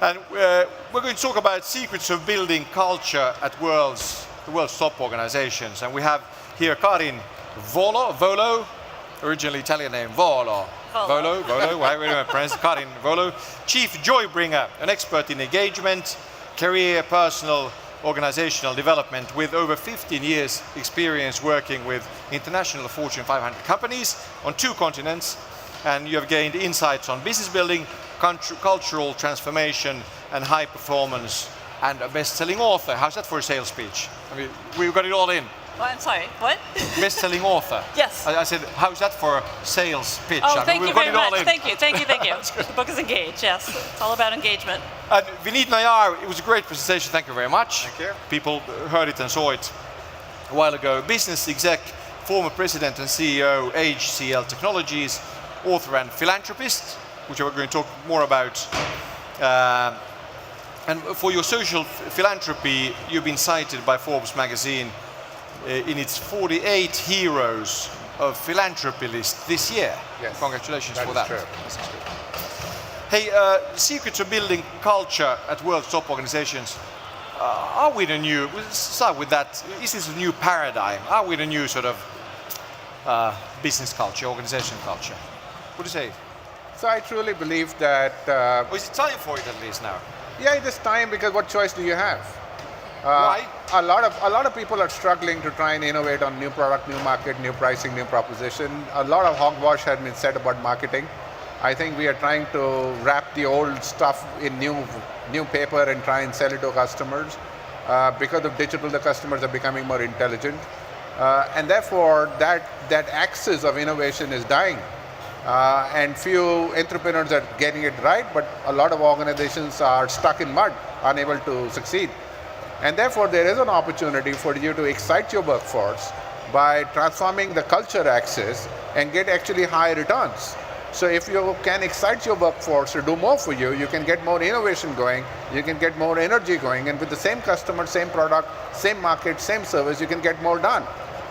And we're going to talk about secrets of building culture at the world's top organizations. And we have here Karin Volo, originally Italian name, Volo. Volo, why we don't pronounce Karin Volo, Chief Joy Bringer, an expert in engagement, career, personal, organizational development with over 15 years experience working with international Fortune 500 companies on 2 continents, and you have gained insights on business building, cultural transformation, and high performance, and a best-selling author. How's that for a sales speech? I mean, we've got it all in. Well, I'm sorry, what? Best-selling author. Yes. I said, how's that for a sales pitch? Oh, I mean, thank you very much. Thank you. The book is Engage, yes. It's all about engagement. Vineet, Nayar, it was a great presentation. Thank you very much. Thank you. People heard it and saw it a while ago. Business exec, former president and CEO, HCL Technologies, author and philanthropist, which we're going to talk more about. And for your social philanthropy, you've been cited by Forbes magazine in its 48 heroes of philanthropy list this year. Yes. Congratulations for that. True. That's true. Hey, secrets of building culture at world's top organizations. Are we the new, we'll start with that, is this a new paradigm? Are we the new sort of business culture, organization culture? What do you say? So I truly believe that... Or is it time for it at least now? Yeah, it is time, because what choice do you have? Why? A lot of people are struggling to try and innovate on new product, new market, new pricing, new proposition. A lot of hogwash has been said about marketing. I think we are trying to wrap the old stuff in new paper and try and sell it to customers. Because of digital, the customers are becoming more intelligent. And therefore, that axis of innovation is dying. And few entrepreneurs are getting it right, but a lot of organizations are stuck in mud, unable to succeed. And therefore, there is an opportunity for you to excite your workforce by transforming the culture axis and get actually high returns. So if you can excite your workforce to do more for you, you can get more innovation going, you can get more energy going, and with the same customer, same product, same market, same service, you can get more done.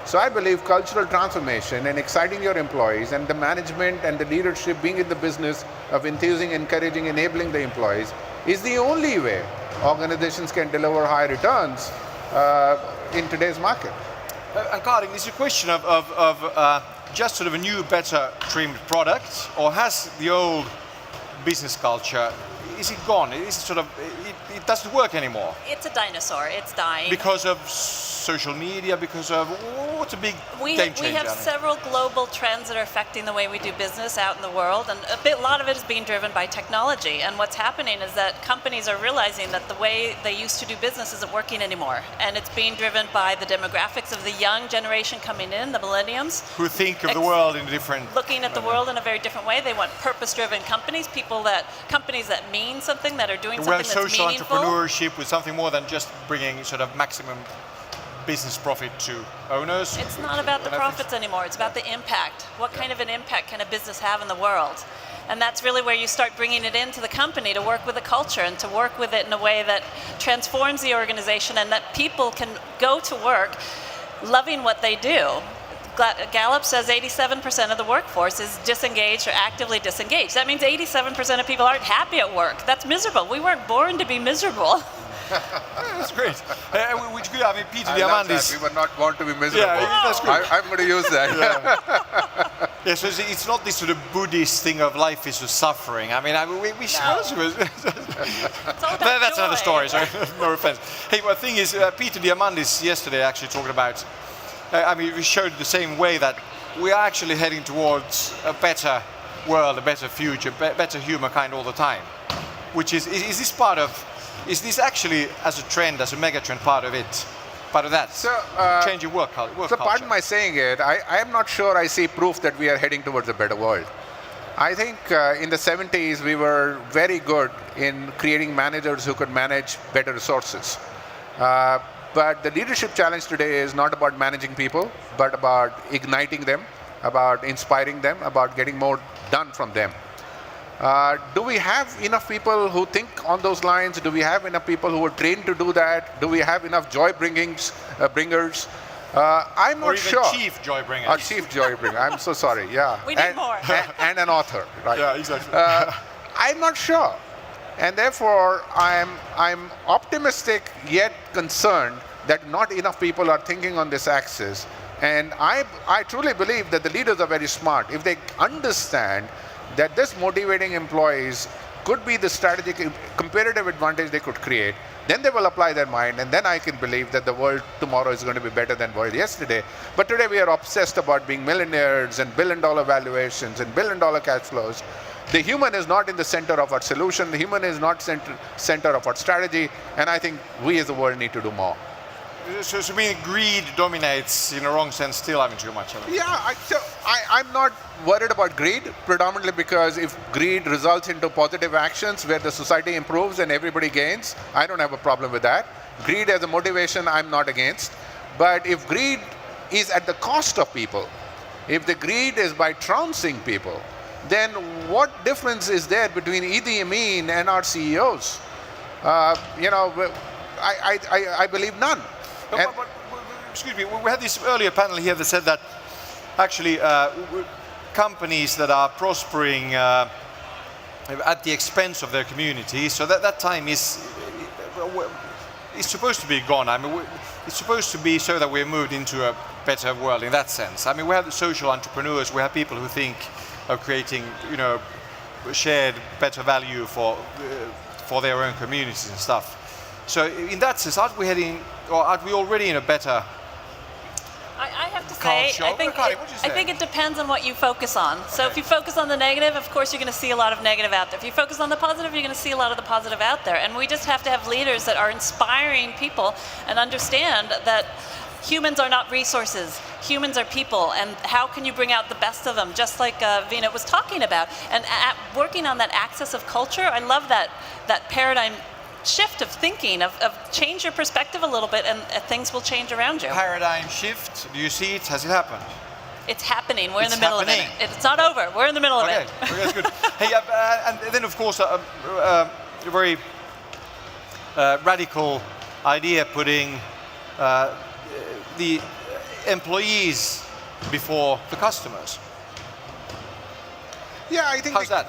So I believe cultural transformation and exciting your employees, and the management and the leadership being in the business of enthusing, encouraging, enabling the employees is the only way organizations can deliver high returns in today's market. And Karin, is it a question of just sort of a new, better trimmed product, or has the old business culture, is it gone? Is it sort of, it doesn't work anymore? It's a dinosaur. It's dying. Because of social media, because of, what's a big game changer? We have several global trends that are affecting the way we do business out in the world, and a lot of it is being driven by technology. And what's happening is that companies are realizing that the way they used to do business isn't working anymore. And it's being driven by the demographics of the young generation coming in, the millennials. Who think of the world in a different... Looking at the world in a very different way. They want purpose-driven companies, companies that mean something, that are doing something that's meaningful. Social entrepreneurship with something more than just bringing sort of maximum business profit to owners. It's not about the profits anymore, it's about the impact. What kind of an impact can a business have in the world? And that's really where you start bringing it into the company to work with the culture and to work with it in a way that transforms the organization and that people can go to work loving what they do. Gallup says 87% of the workforce is disengaged or actively disengaged. That means 87% of people aren't happy at work. That's miserable. We weren't born to be miserable. That's great. Which good. I mean, Peter Diamandis. We were not born to be miserable. Yeah, that's great. I'm going to use that. Yeah, so it's not this sort of Buddhist thing of life is a suffering. I mean, we suppose it was. That's another story. Sorry, no offense. Hey, the thing is, Peter Diamandis yesterday actually talking about. I mean, we showed the same way that we are actually heading towards a better world, a better future, better humankind all the time. Which is this part of? Is this actually, as a trend, as a mega trend, part of it? Part of that? So, changing work culture? So pardon my saying it, I am not sure I see proof that we are heading towards a better world. I think in the 70s, we were very good in creating managers who could manage better resources. But the leadership challenge today is not about managing people, but about igniting them, about inspiring them, about getting more done from them. Do we have enough people who think on those lines? Do we have enough people who are trained to do that? Do we have enough joy bringers? I'm not sure. Or even chief joy bringer. Chief joy bringer. I'm so sorry. Yeah. We need more. And an author. Right. Yeah, exactly. I'm not sure. And therefore, I'm optimistic yet concerned that not enough people are thinking on this axis. And I truly believe that the leaders are very smart. If they understand that this motivating employees could be the strategic competitive advantage they could create, then they will apply their mind, and then I can believe that the world tomorrow is going to be better than world yesterday. But today we are obsessed about being millionaires and billion-dollar valuations and billion-dollar cash flows. The human is not in the center of our solution. The human is not center of our strategy, and I think we as a world need to do more. So meaning greed dominates in a wrong sense still having too much of it? Yeah, I'm not worried about greed, predominantly because if greed results into positive actions where the society improves and everybody gains, I don't have a problem with that. Greed as a motivation, I'm not against. But if greed is at the cost of people, if the greed is by trouncing people, then what difference is there between Idi Amin and our CEOs? I believe none. But, excuse me, we had this earlier panel here that said that actually companies that are prospering at the expense of their community, so that time is supposed to be gone. I mean, it's supposed to be so that we're moved into a better world in that sense. I mean, we have the social entrepreneurs, we have people who think of creating, shared better value for their own communities and stuff. So in that sense, aren't we already in a better I have to say, culture? I think it depends on what you focus on. So if you focus on the negative, of course you're going to see a lot of negative out there. If you focus on the positive, you're going to see a lot of the positive out there. And we just have to have leaders that are inspiring people and understand that humans are not resources. Humans are people, and how can you bring out the best of them, just like Vineet was talking about. And working on that axis of culture, I love that paradigm shift of thinking, of change your perspective a little bit, and things will change around you. paradigm shift? Do you see it? Has it happened? It's happening. We're It's in the middle happening. of it. It's not over. We're in the middle of Okay, it. okay, that's good. Hey, and then of course a very radical idea, putting the employees before the customers. Yeah, I think How's that?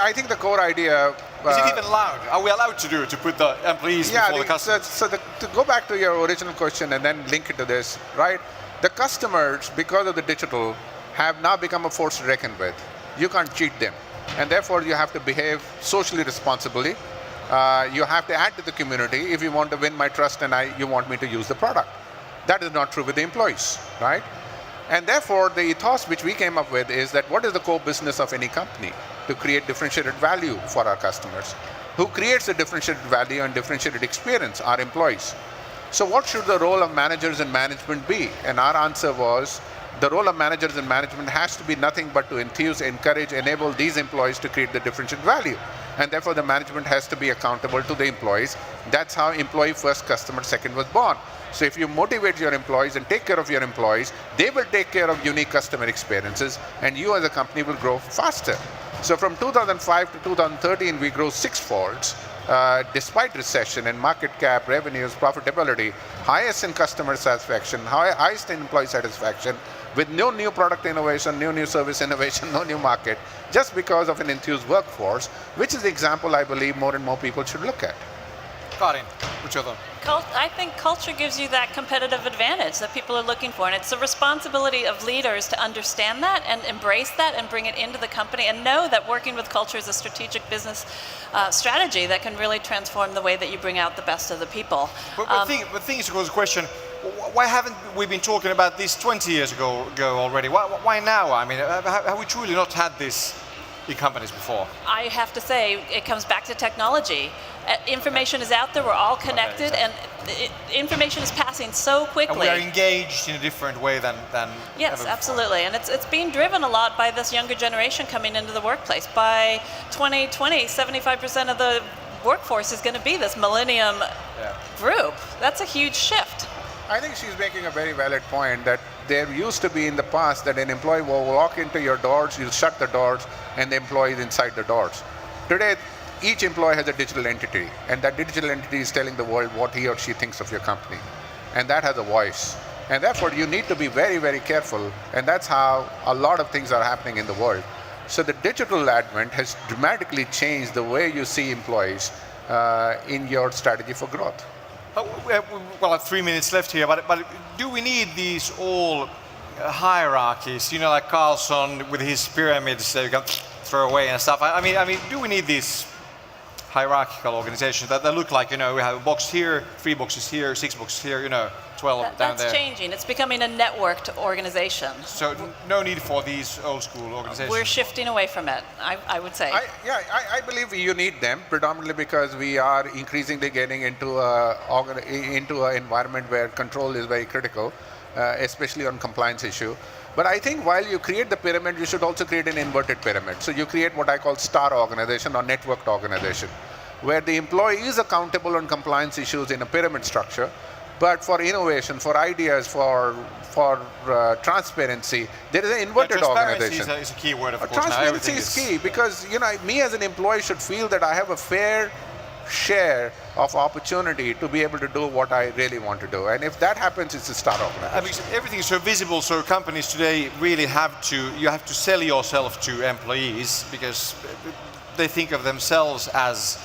I think the core idea. Is it even allowed? Are we allowed to do it, to put the employees before the customers? To go back to your original question and then link it to this, right? The customers, because of the digital, have now become a force to reckon with. You can't cheat them, and therefore you have to behave socially responsibly. You have to add to the community if you want to win my trust and you want me to use the product. That is not true with the employees, right? And therefore, the ethos which we came up with is that what is the core business of any company? To create differentiated value for our customers. Who creates the differentiated value and differentiated experience? Our employees. So what should the role of managers and management be? And our answer was, the role of managers and management has to be nothing but to enthuse, encourage, enable these employees to create the differentiated value. And therefore, the management has to be accountable to the employees. That's how employee first, customer second was born. So if you motivate your employees and take care of your employees, they will take care of unique customer experiences, and you as a company will grow faster. So from 2005 to 2013, we grew six-folds, despite recession and market cap, revenues, profitability, highest in customer satisfaction, highest in employee satisfaction, with no new product innovation, no new service innovation, no new market, just because of an enthused workforce, which is the example I believe more and more people should look at. Karin, what's your thought? I think culture gives you that competitive advantage that people are looking for, and it's the responsibility of leaders to understand that and embrace that and bring it into the company and know that working with culture is a strategic business strategy that can really transform the way that you bring out the best of the people. But the thing is, of course, the question, why haven't we been talking about this 20 years ago already? Why now? I mean, have we truly not had this in companies before? I have to say, it comes back to technology. Information is out there, we're all connected, and information is passing so quickly. And we are engaged in a different way than Yes, ever absolutely. And it's being driven a lot by this younger generation coming into the workplace. By 2020, 75% of the workforce is going to be this millennium group. That's a huge shift. I think she's making a very valid point that there used to be in the past that an employee will walk into your doors, you shut the doors, and the employee is inside the doors. Today, each employee has a digital entity, and that digital entity is telling the world what he or she thinks of your company. And that has a voice. And therefore, you need to be very, very careful, and that's how a lot of things are happening in the world. So the digital advent has dramatically changed the way you see employees in your strategy for growth. Well, I have 3 minutes left here, but do we need these all hierarchies? You know, like Carlson with his pyramids that you can throw away and stuff. I mean, do we need these hierarchical organizations that look like, you know, we have a box here, 3 boxes here, 6 boxes here, you know, 12 down there? That's changing. It's becoming a networked organization. So no need for these old school organizations? We're shifting away from it, I would say. I believe you need them predominantly because we are increasingly getting into an environment where control is very critical, especially on compliance issue. But I think while you create the pyramid, you should also create an inverted pyramid. So you create what I call star organization or networked organization, where the employee is accountable on compliance issues in a pyramid structure, but for innovation, for ideas, for transparency, there is an inverted organization. Transparency is a key word, of course. Transparency is key because, you know, me as an employee should feel that I have a fair share of opportunity to be able to do what I really want to do. And if that happens, it's a star organization. I mean, everything is so visible, so companies today really have to sell yourself to employees because they think of themselves as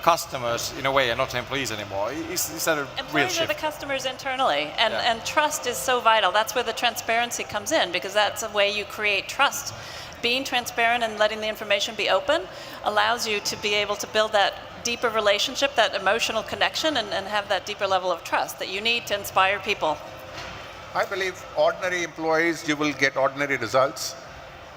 customers in a way and not employees anymore. Is that a real Employees shift? are the customers internally, and trust is so vital. That's where the transparency comes in, because that's a way you create trust. Being transparent and letting the information be open allows you to be able to build that deeper relationship, that emotional connection, and have that deeper level of trust that you need to inspire people. I believe ordinary employees, you will get ordinary results.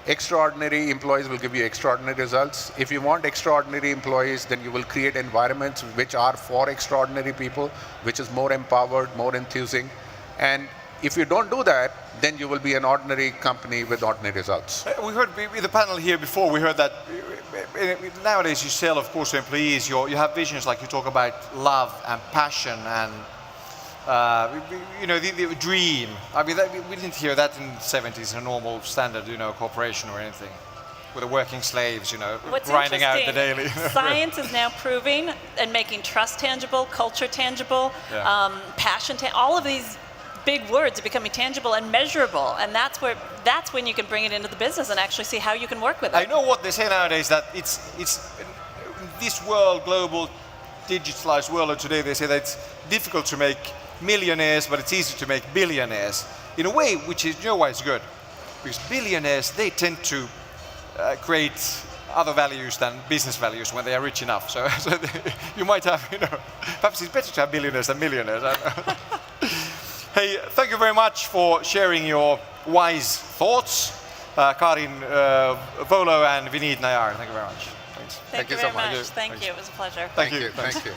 Extraordinary employees will give you extraordinary results. If you want extraordinary employees, then you will create environments which are for extraordinary people, which is more empowered, more enthusing. And if you don't do that, then you will be an ordinary company with ordinary results. We heard in the panel here before, we heard that nowadays you sell, of course, to employees, you have visions like you talk about love and passion and you know, the dream. I mean, we didn't hear that in the 70s, a normal standard, you know, corporation or anything, with the working slaves, you know, What's grinding out the daily. Science is now proving and making trust tangible, culture tangible, passion all of these big words are becoming tangible and measurable, and that's when you can bring it into the business and actually see how you can work with it. I know what they say nowadays, that it's this world, global, digitalized world of today, they say that it's difficult to make millionaires, but it's easy to make billionaires. In a way, which is, you know why it's good? Because billionaires, they tend to create other values than business values when they are rich enough. So you might have, you know, perhaps it's better to have billionaires than millionaires. Hey, thank you very much for sharing your wise thoughts. Karin Volo and Vineet Nayar, thank you very much. Thanks. Thank you very much. Thank you. It was a pleasure. Thank you. Thank you.